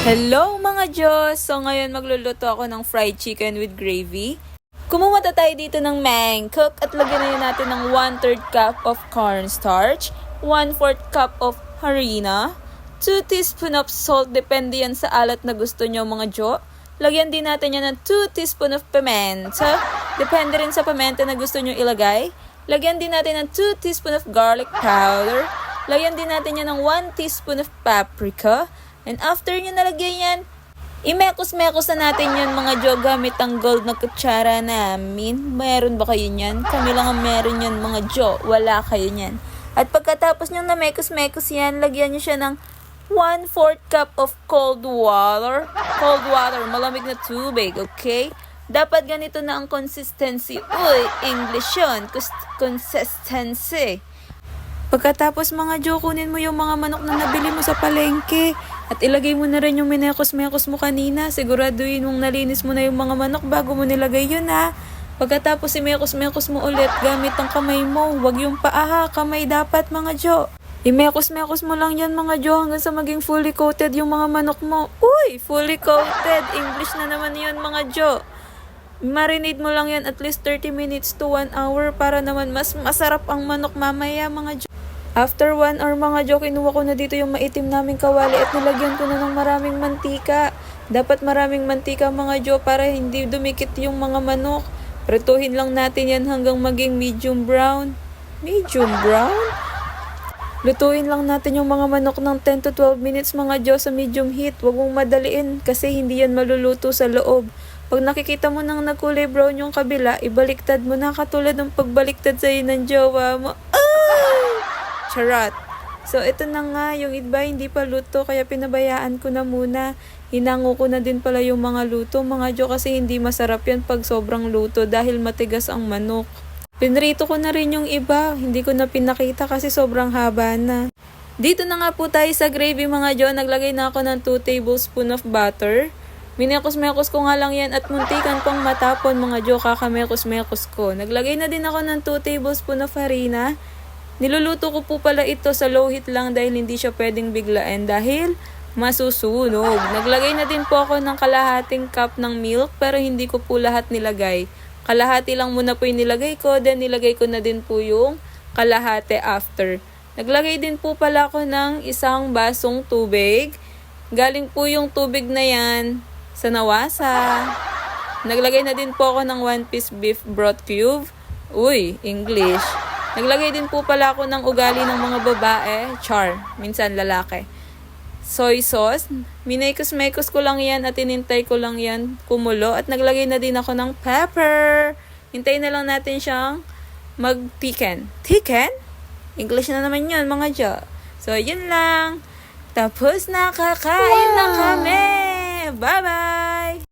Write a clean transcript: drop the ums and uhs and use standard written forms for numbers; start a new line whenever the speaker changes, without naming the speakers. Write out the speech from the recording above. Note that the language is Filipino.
Hello mga Diyos! So ngayon magluluto ako ng fried chicken with gravy. Kumuha tayo dito ng mangkok at lagyan na natin ng 1/3 cup of cornstarch, 1/4 cup of harina, 2 teaspoon of salt, depende yan sa alat na gusto nyo mga Jo. Lagyan din natin yan ng 2 teaspoon of pimenta, depende rin sa pimenta na gusto nyo ilagay. Lagyan din natin ng 2 teaspoon of garlic powder, lagyan din natin yan ng 1 teaspoon of paprika. And after nyo nalagyan yan, imekos-mekos na natin yan mga Jo gamit ang gold na kutsara namin. Meron ba kayo nyan? Kami lang ang meron yan mga Jo. Wala kayo nyan. At pagkatapos nyo na mekos-mekos yan, lagyan nyo siya ng 1/4 cup of cold water. Cold water, malamig na tubig, okay? Dapat ganito na ang consistency. Uy, English yun. Consistency. Pagkatapos mga Jo, kunin mo yung mga manok na nabili mo sa palengke. At ilagay mo na rin yung minekos-mekos mo kanina. Siguraduhin mong nalinis mo na yung mga manok bago mo nilagay yun ha. Pagkatapos imekos-mekos mo ulit gamit ang kamay mo. Huwag yung paa ha, kamay dapat mga Jo. Imekos-mekos mo lang yan mga Jo hanggang sa maging fully coated yung mga manok mo. Uy, fully coated. English na naman yun mga Jo. Marinate mo lang yan at least 30 minutes to 1 hour para naman mas masarap ang manok mamaya mga Jo. After 1 hour mga Jo, kinuha ko na dito yung maitim naming kawali at nilagyan ko na ng maraming mantika. Dapat maraming mantika mga Jo para hindi dumikit yung mga manok. Prituhin lang natin yan hanggang maging medium brown. Medium brown? Lutuin lang natin yung mga manok ng 10 to 12 minutes mga Jo sa medium heat. Huwag mong madaliin kasi hindi yan maluluto sa loob. Pag nakikita mo nang nagkulay brown yung kabila, ibaliktad mo na katulad ng pagbaliktad sa'yo ng jowa mo. Charot. So, ito na nga, yung iba hindi pa luto, kaya pinabayaan ko na muna. Hinango ko na din pala yung mga luto, mga Jo, kasi hindi masarap yan pag sobrang luto dahil matigas ang manok. Pinrito ko na rin yung iba, hindi ko na pinakita kasi sobrang haba na. Dito na nga po tayo sa gravy mga Jo, naglagay na ako ng 2 tablespoon of butter. Minekos-mekos ko nga lang yan at muntikan kong matapon mga Jo, kakamekos-mekos ko. Naglagay na din ako ng 2 tablespoon of harina. Niluluto ko po pala ito sa low heat lang dahil hindi siya pwedeng biglain dahil masusunog. Naglagay na din po ako ng kalahating cup ng milk pero hindi ko po lahat nilagay. Kalahati lang muna po yung nilagay ko, then nilagay ko na din po yung kalahati after. Naglagay din po pala ako ng 1 basong tubig. Galing po yung tubig na yan sa nawasa. Naglagay na din po ako ng 1 piece beef broth cube. Uy, English. Naglagay din po pala ako ng ugali ng mga babae, char, minsan lalaki. Soy sauce, minekos-mekos ko lang yan at inintay ko lang yan kumulo. At naglagay na din ako ng pepper. Hintayin na lang natin siyang mag-thicken. Thicken? English na naman yun mga Jo. So, yun lang. Tapos nakakain na kami. Bye-bye!